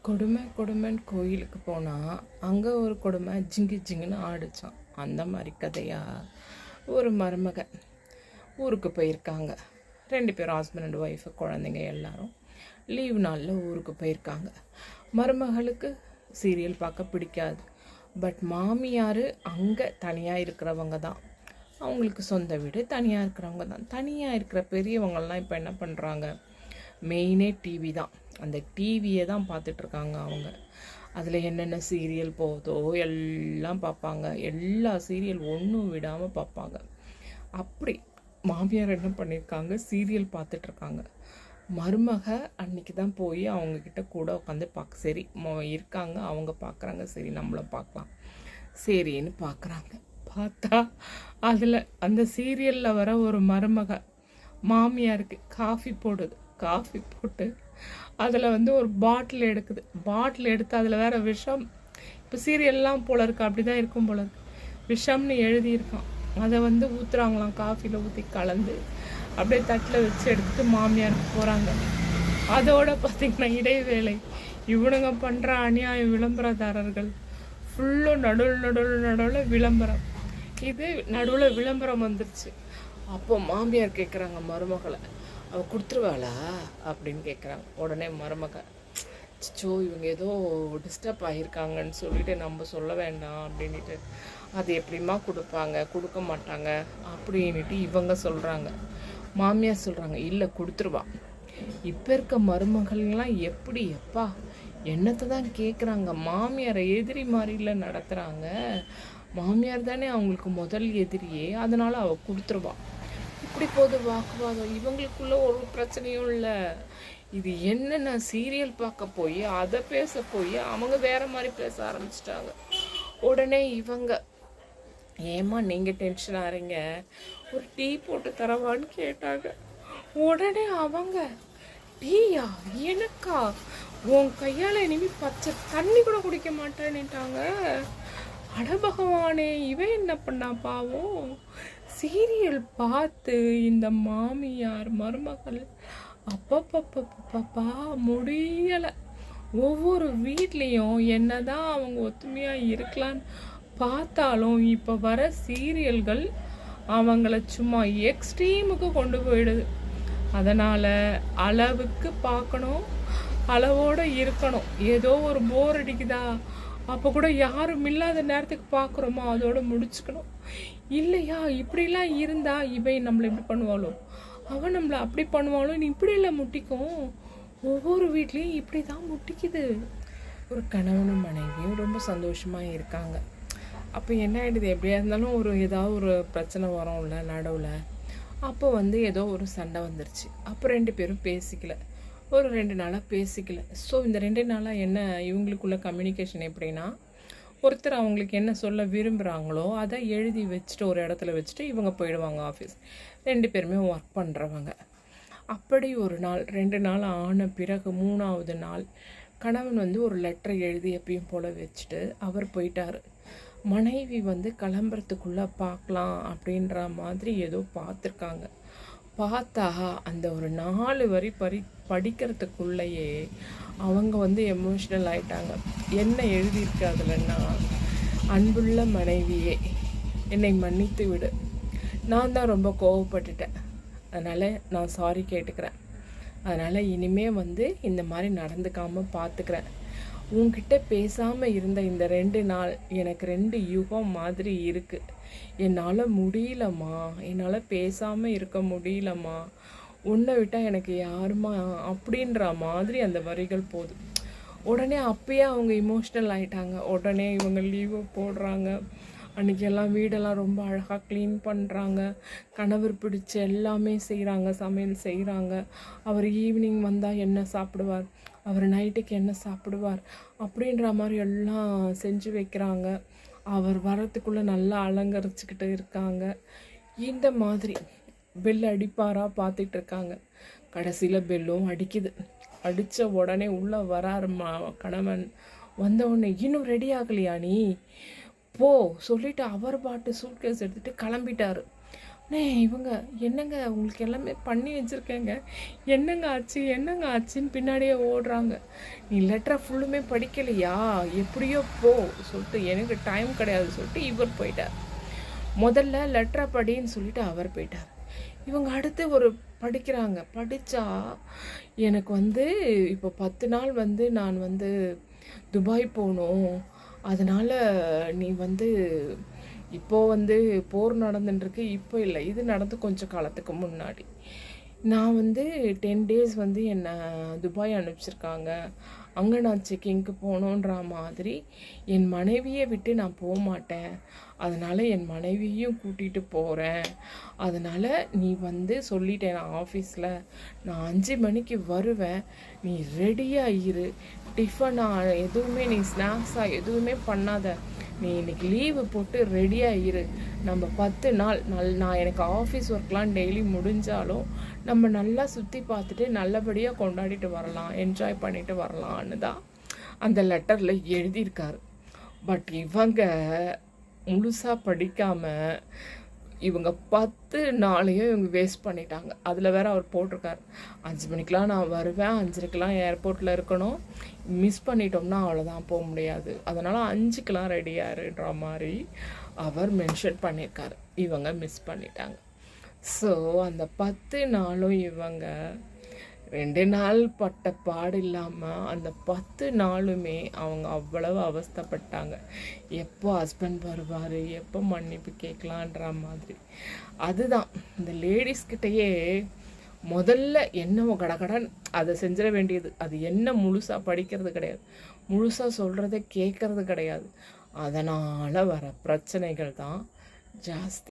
கொடுமை கொடுமைன்னு கோயிலுக்கு போனால் அங்கே ஒரு கொடுமை ஜிங்கு ஜிங்குன்னு ஆடிச்சான். அந்த மாதிரி கதையா? ஒரு மருமக ஊருக்கு போயிருக்காங்க. 2 பேரும் ஹஸ்பண்ட் அண்ட் ஒய்ஃபு, குழந்தைங்க எல்லாரும் லீவ் நாளில் ஊருக்கு போயிருக்காங்க. மருமகளுக்கு சீரியல் பார்க்க பிடிக்காது. பட் மாமியார் அங்கே தனியாக இருக்கிறவங்க தான். அவங்களுக்கு சொந்த வீடு, தனியாக இருக்கிறவங்க தான். தனியாக இருக்கிற பெரியவங்கள்லாம் இப்போ என்ன பண்ணுறாங்க, மெயினே டிவி தான். அந்த டிவியை தான் பார்த்துட்ருக்காங்க அவங்க. அதில் என்னென்ன சீரியல் போகுதோ எல்லாம் பார்ப்பாங்க. எல்லா சீரியல் ஒன்றும் விடாமல் பார்ப்பாங்க. அப்படி மாமியார் என்ன பண்ணியிருக்காங்க, சீரியல் பார்த்துட்ருக்காங்க. மருமக அன்றைக்கி தான் போய் அவங்கக்கிட்ட கூட உட்காந்து சரி இருக்காங்க, அவங்க பார்க்குறாங்க, சரி நம்மளும் பார்க்கலாம் சரின்னு பார்க்குறாங்க. பார்த்தா அதில் அந்த சீரியலில் வர ஒரு மருமக மாமியாருக்கு காஃபி போடுது. காஃபி போட்டு அதில் ஒரு பாட்டில் எடுக்குது. பாட்டில் எடுத்து அதில் வேறு விஷம், இப்போ சீரியல்லாம் போல இருக்கு, அப்படி தான் இருக்கும் போல இருக்கு, விஷம்னு எழுதியிருக்கான். அதை ஊற்றுறாங்களாம், காஃபியில் ஊற்றி கலந்து அப்படியே தட்டில் வச்சு எடுத்துகிட்டு மாமியாருக்கு போகிறாங்க. அதோட பார்த்திங்கன்னா இடைவேளை இவனுங்க பண்ணுற அநியாய விளம்பரதாரர்கள் ஃபுல்லும் நடுவில் விளம்பரம். இது நடுவில் விளம்பரம் வந்துருச்சு. அப்போ மாமியார் கேட்குறாங்க மருமகளை, அவள் கொடுத்துருவாளா அப்படின்னு கேட்குறாங்க. உடனே மருமக, சிச்சோ இவங்க ஏதோ டிஸ்டர்ப் ஆகியிருக்காங்கன்னு சொல்லிட்டு நம்ம சொல்ல வேண்டாம் அப்படின்ட்டு, அது எப்படிமா கொடுப்பாங்க, கொடுக்க மாட்டாங்க அப்படின்ட்டு இவங்க சொல்கிறாங்க. மாமியார் சொல்கிறாங்க, இல்லை கொடுத்துருவா. இப்போ இருக்க மருமகள்லாம் எப்படி எப்பா என்னத்தை தான் கேட்குறாங்க, மாமியாரை எதிரி மாதிரில நடத்துகிறாங்க. மாமியார் தானே அவங்களுக்கு முதல் எதிரியே, அதனால் அவள் கொடுத்துருவா. இப்படி போது வாக்குவாதம். இவங்களுக்குள்ள ஒரு பிரச்சனையும் இல்லை. இது என்னென்ன சீரியல் பார்க்க போய் அதை பேச போய் அவங்க வேற மாதிரி பேச ஆரம்பிச்சிட்டாங்க. உடனே இவங்க, ஏமா நீங்கள் டென்ஷன் ஆகிறீங்க, ஒரு டீ போட்டு தரவான்னு கேட்டாங்க. உடனே அவங்க, டீயா எனக்கா, உன் கையால் இனிமேல் பச்சை தண்ணி கூட குடிக்க மாட்டேன்னுட்டாங்க. அட பகவானே, இவன் என்ன பண்ணா பாவம், சீரியல் பார்த்து இந்த மாமியார் மருமகள் அப்பப்பப்பப்பா முடியலை. ஒவ்வொரு வீட்லேயும் என்னதான் அவங்க ஒத்துமையாக இருக்கலான்னு பார்த்தாலும் இப்போ வர சீரியல்கள் அவங்கள சும்மா எக்ஸ்ட்ரீமுக்கு கொண்டு போயிடுது. அதனால் அளவுக்கு பார்க்கணும், அளவோடு இருக்கணும். ஏதோ ஒரு போர் அடிக்குதா, அப்போ கூட யாரும் இல்லாத நேரத்துக்கு பார்க்குறோமோ அதோடு முடிச்சுக்கணும். இல்லையா இப்படிலாம் இருந்தால் இவன் நம்மளை இப்படி பண்ணுவாளோ, அவன் நம்மளை அப்படி பண்ணுவாளோ, நீ இப்படியெல்லாம் முட்டிக்கும். ஒவ்வொரு வீட்லேயும் இப்படி தான் முட்டிக்குது. ஒரு கணவனும் மனைவியும் ரொம்ப சந்தோஷமாக இருக்காங்க. அப்போ என்ன ஆகிடுது, எப்படியா இருந்தாலும் ஏதாவது ஒரு பிரச்சனை வரும்ல நடுவில். அப்போ ஏதோ ஒரு சண்டை வந்துருச்சு. அப்போ 2 பேரும் பேசிக்கல, ஒரு 2 நாளாக பேசிக்கல. ஸோ இந்த 2 நாளாக என்ன இவங்களுக்குள்ள கம்யூனிகேஷன் எப்படின்னா, ஒருத்தர் அவங்களுக்கு என்ன சொல்ல விரும்புகிறாங்களோ அதை எழுதி வச்சுட்டு ஒரு இடத்துல வச்சுட்டு இவங்க போயிடுவாங்க ஆஃபீஸ். 2 பேருமே ஒர்க் பண்ணுறவங்க. அப்படி ஒரு நாள் 2 நாள் ஆன பிறகு 3ஆவது நாள் கணவன் ஒரு லெட்டரை எழுதி எப்பயும் போல் வச்சுட்டு அவர் போயிட்டார். மனைவி கிளம்புறதுக்குள்ளே பார்க்கலாம் அப்படின்ற மாதிரி ஏதோ பார்த்துருக்காங்க. பார்த்தா அந்த ஒரு 4 வரி படிக்கிறதுக்குள்ளேயே அவங்க எமோஷ்னல் ஆகிட்டாங்க. என்ன எழுதியிருக்கு அதுலன்னா, அன்புள்ள மனைவியே என்னை மன்னித்து விடு, நான் தான் ரொம்ப கோவப்பட்டுட்டேன், அதனால் நான் சாரி கேட்டுக்கிறேன். அதனால் இனிமேல் இந்த மாதிரி நடந்துக்காமல் பார்த்துக்கிறேன். உன்கிட்ட பேசாமல் இருந்த இந்த 2 நாள் எனக்கு 2 யுகம் மாதிரி இருக்குது. என்னால் முடியலம்மா, என்னால் பேசாமல் இருக்க முடியலம்மா, உன்னை விட்டால் எனக்கு யாருமா அப்படின்ற மாதிரி அந்த வரிகள் போகுது. உடனே அப்பயே அவங்க இமோஷ்னல் ஆகிட்டாங்க. உடனே இவங்க லீவு போடுறாங்க. அன்றைக்கி எல்லாம் வீடெல்லாம் ரொம்ப அழகாக க்ளீன் பண்ணுறாங்க. கணவர் பிடிச்ச எல்லாமே செய்கிறாங்க, சமையல் செய்கிறாங்க. அவர் ஈவினிங் வந்தால் என்ன சாப்பிடுவார், அவர் நைட்டுக்கு என்ன சாப்பிடுவார் அப்படின்ற மாதிரி எல்லாம் செஞ்சு வைக்கிறாங்க. அவர் வரத்துக்குள்ளே நல்லா அலங்கரிச்சுக்கிட்டு இருக்காங்க. இந்த மாதிரி பெல் அடிப்பாராக பார்த்துட்டு இருக்காங்க. கடைசியில் பெல்லும் அடிக்குது. அடித்த உடனே உள்ளே வராரு கணவன். வந்த உடனே, இன்னும் ரெடி ஆகலையா நீ, போ சொல்லிவிட்டு அவர் பாட்டு சூட்கேஸ் எடுத்துகிட்டு கிளம்பிட்டார். இவங்க என்னங்க உங்களுக்கு எல்லாமே பண்ணி வச்சுருக்கேங்க, என்னங்க ஆச்சுன்னு பின்னாடியே ஓடுறாங்க. நீ லெட்டரை ஃபுல்லுமே படிக்கலையா, எப்படியோ போ சொல்லிட்டு எனக்கு டைம் கிடையாது சொல்லிட்டு இவர் போயிட்டார். முதல்ல லெட்டரை படின்னு சொல்லிட்டு அவர் போயிட்டார். இவங்க அடுத்து ஒரு படிக்கிறாங்க. படித்தா எனக்கு இப்போ 10 நாள் நான் துபாய் போகணும், அதனால் நீ இப்போது போர் நடந்துட்டுருக்கு, இப்போ இல்லை, இது நடந்து கொஞ்சம் காலத்துக்கு முன்னாடி. நான் 10 டேஸ் என்னை துபாய் அனுப்பிச்சிருக்காங்க, அங்கே நான் செக்கிங்க்கு போகணுன்ற மாதிரி. என் மனைவியை விட்டு நான் போக மாட்டேன், அதனால் என் மனைவியும் கூட்டிகிட்டு போகிறேன். அதனால் நீ சொல்லிட்டேன் நான் ஆஃபீஸில், நான் 5 மணிக்கு வருவேன், நீ ரெடியாக இரு. டிஃபனாக எதுவுமே நீ ஸ்நாக்ஸாக எதுவுமே பண்ணாத, நீ இன்றைக்கி லீவு போட்டு ரெடியாக இரு. நம்ம 10 நாள் நான் எனக்கு ஆஃபீஸ் ஒர்க்லாம் டெய்லி முடிஞ்சாலும் நம்ம நல்லா சுற்றி பார்த்துட்டு நல்லபடியாக கொண்டாடிட்டு வரலாம், என்ஜாய் பண்ணிட்டு வரலான்னு தான் அந்த லெட்டரில் எழுதியிருக்காரு. பட் இவங்க முழுசாக படிக்காமல் இவங்க 10 நாளையும் இவங்க வேஸ்ட் பண்ணிட்டாங்க. அதில் வேற அவர் போட்டிருக்காரு, 5 மணிக்கெலாம் நான் வருவேன், 5:30க்கெலாம் ஏர்போர்ட்டில் இருக்கணும், மிஸ் பண்ணிட்டோம்னா அவ்வளோதான், போக முடியாது, அதனால் 5க்கெலாம் ரெடியாருன்ற மாதிரி அவர் மென்ஷன் பண்ணியிருக்காரு. இவங்க மிஸ் பண்ணிட்டாங்க. ஸோ அந்த 10 நாளும் இவங்க 2 நாள் பட்ட பாடு இல்லாமல் அந்த 10 நாளுமே அவங்க அவ்வளவு அவஸ்தைப்பட்டாங்க. எப்போ ஹஸ்பண்ட் வருவார், எப்போ மன்னிப்பு கேட்கலான்ற மாதிரி. அதுதான் இந்த லேடிஸ்கிட்டையே முதல்ல என்ன கடகடன் அதை செஞ்சிட வேண்டியது. அது என்ன முழுசாக படிக்கிறது கிடையாது, முழுசாக சொல்கிறத கேட்கறது கிடையாது. அதனால் வர பிரச்சனைகள் தான் ஜாஸ்தி.